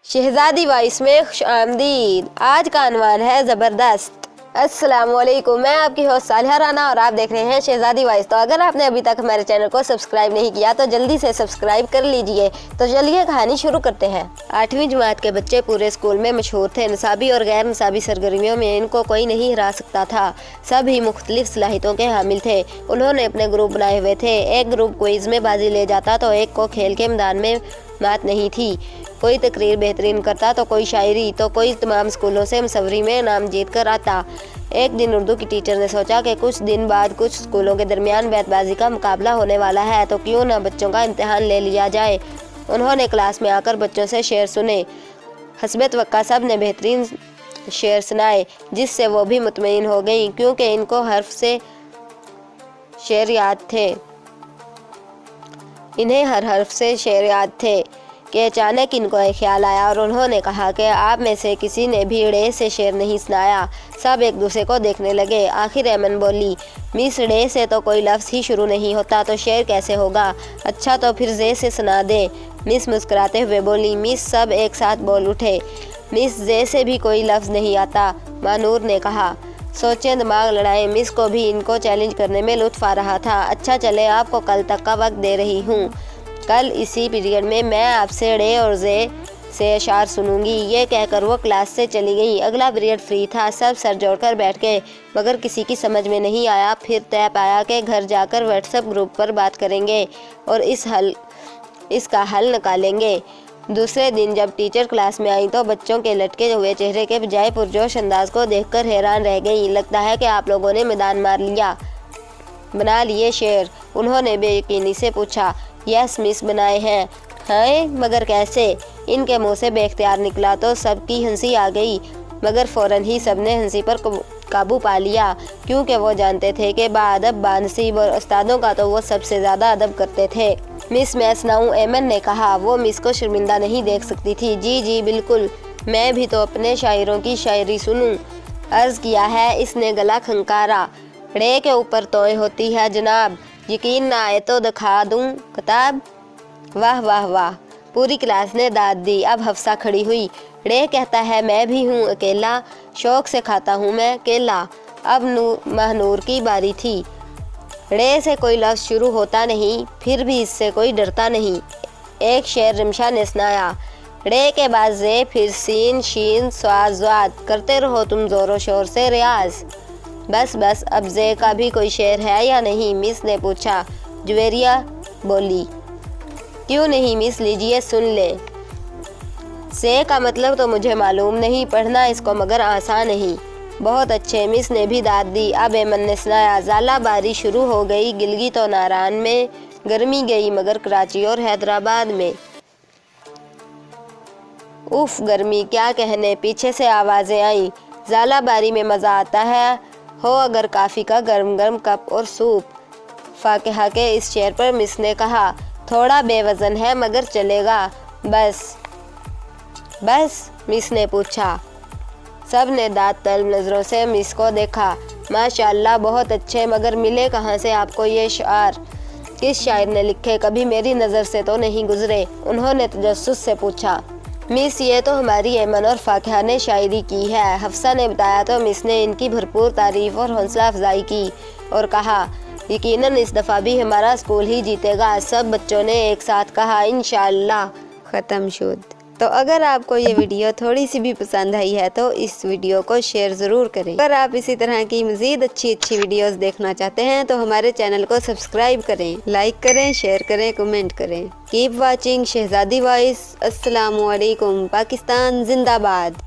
शहजादी voice में खुश आमदीद। आज का अनवान है ज़बरदस्त। अस्सलामुअलैकुम, मैं आपकी होस्ट सालिहा राना और आप देख रहे हैं शहजादी वॉइस। तो अगर आपने अभी तक हमारे चैनल को सब्सक्राइब नहीं किया तो जल्दी से सब्सक्राइब कर लीजिए। तो चलिए कहानी शुरू करते हैं। 8वीं जमात के बच्चे पूरे स्कूल में मशहूर थे। निसाबी और गैर निसाबी सरगर्मियों में इनको कोई नहीं हरा सकता था। सब ही मुख्तलिफ सलाहियतों के हामिल थे। उन्होंने अपने ग्रुप बनाए हुए थे। एक ग्रुप क्विज़ में बाजी ले जाता तो एक को खेल के मैदान में मात नहीं थी। कोई तकरीर बेहतरीन करता तो कोई शायरी, तो कोई तमाम स्कूलों से मुसव्वरी में नाम जीत कर आता। एक दिन उर्दू की टीचर ने सोचा कि कुछ दिन बाद कुछ स्कूलों के दरमियान बैतबाजी का मुकाबला होने वाला है, तो क्यों ना बच्चों का इम्तिहान ले लिया जाए। उन्होंने क्लास में आकर बच्चों से शेर सुने। हस्बे तवक्का सब ने बेहतरीन शेर सुनाए, जिससे वो भी मुतमईन हो गई, क्योंकि इनको हर्फ से शेर याद थे। इन्हें हर हर्फ से शेर याद थे कि अचानक इनको एक ख्याल आया और उन्होंने कहा कि आप में से किसी ने भी ड़े से शेर नहीं सुनाया। सब एक दूसरे को देखने लगे। आखिर एमन बोली, मिस ड़े से तो कोई लफ्ज़ ही शुरू नहीं होता, तो शेर कैसे होगा? अच्छा तो फिर जे से सुना दे। मिस मुस्कुराते हुए बोली। मिस सब एक साथ बोल उठे। मिस जे से भी कोई लफ्ज़ नहीं आता, मानूर ने कहा। सोचें, दिमाग लड़ाएं। मिस को भी इनको चैलेंज करने में लुत्फ़ आ रहा था। अच्छा चले, आपको कल तक का वक्त दे रही हूँ। कल इसी पीरियड में मैं आपसे ड़े और जे से अशार सुनूंगी। ये कहकर वो क्लास से चली गई। अगला पीरियड फ्री था। सब सर जोड़कर बैठ गए, मगर किसी की समझ में नहीं आया। फिर तय पाया कि घर जाकर व्हाट्सएप ग्रुप पर बात करेंगे और इसका हल निकालेंगे। दूसरे दिन जब टीचर क्लास में आई तो बच्चों के लटके हुए चेहरे के बजाय पुरजोश अंदाज को देखकर हैरान रह गई। लगता है कि आप लोगों ने मैदान मार लिया, बना लिए शेर? उन्होंने बेयकीनी से पूछा। यस मिस, बनाए हैं। हैं, मगर कैसे? इनके मुंह से बेख्तियार निकला तो सबकी हंसी आ गई, मगर फ़ौरन ही सबने हंसी पर काबू पा लिया, क्योंकि वो जानते थे कि बाअदब बानसीब और उस्तादों का तो वो सबसे ज़्यादा अदब करते थे। मिस मैं सुनाऊं? एमन ने कहा। वो मिस को शर्मिंदा नहीं देख सकती थी। जी जी बिल्कुल, मैं भी तो अपने शायरों की शायरी सुनूं, अर्ज़ किया है। इसने गला खंकारा। ड़े के ऊपर तोय होती है जनाब, यकीन ना आए तो दिखा दूं किताब। वाह वाह वाह, पूरी क्लास ने दाद दी। अब हफ्सा खड़ी हुई। ड़े कहता है मैं भी हूँ अकेला, शौक से खाता हूँ मैं केला। अब महनूर की बारी थी। ड़े से कोई लफ्ज़ शुरू होता नहीं, फिर भी इससे कोई डरता नहीं। एक शेर रिमशा ने सुनाया। ड़े के बाद जे, फिर सीन शीन स्वाद ज़्वाद, करते रहो तुम ज़ोरों शोर से रियाज। बस बस, अब जे का भी कोई शेर है या नहीं? मिस ने पूछा। जुवेरिया बोली। क्यों नहीं मिस, लीजिए सुन ले। से का मतलब तो मुझे मालूम नहीं, पढ़ना इसको मगर आसान नहीं। बहुत अच्छे, मिस ने भी दाद दी। अब एमन ने सुनाया। ज़ाला बारी शुरू हो गई गिलगित और नारान में, गर्मी गई मगर कराची और हैदराबाद में। उफ गर्मी क्या कहने, पीछे से आवाज़ें आईं। ज़ाला बारी में मज़ा आता है हो अगर काफ़ी का गर्म गर्म कप और सूप। फाकिहा के इस शेर पर मिस ने कहा, थोड़ा बेवज़न है मगर चलेगा। बस बस, मिस ने पूछा। सब ने दाँत तलब नज़रों से मिस को देखा। माशाअल्लाह बहुत अच्छे, मगर मिले कहाँ से आपको ये शार? किस शायर ने लिखे? कभी मेरी नज़र से तो नहीं गुजरे? उन्होंने तजस्सुस से पूछा। मिस ये तो हमारी एमन और फाकिहा ने शायरी की है, हफ्सा ने बताया। तो मिस ने इनकी भरपूर तारीफ़ और हौसला अफजाई की और कहा, यकीनन इस दफ़ा भी हमारा स्कूल ही जीतेगा। सब बच्चों ने एक साथ कहा, इंशाअल्लाह। ख़त्म शुद। तो अगर आपको ये वीडियो थोड़ी सी भी पसंद आई है तो इस वीडियो को शेयर ज़रूर करें। अगर आप इसी तरह की मज़ीद अच्छी देखना देखना चाहते हैं तो हमारे चैनल को सब्सक्राइब करें, लाइक करें, शेयर करें, कमेंट करें। कीप वाचिंग शहजादी वॉइस। अस्सलामु अलैकुम। पाकिस्तान जिंदाबाद।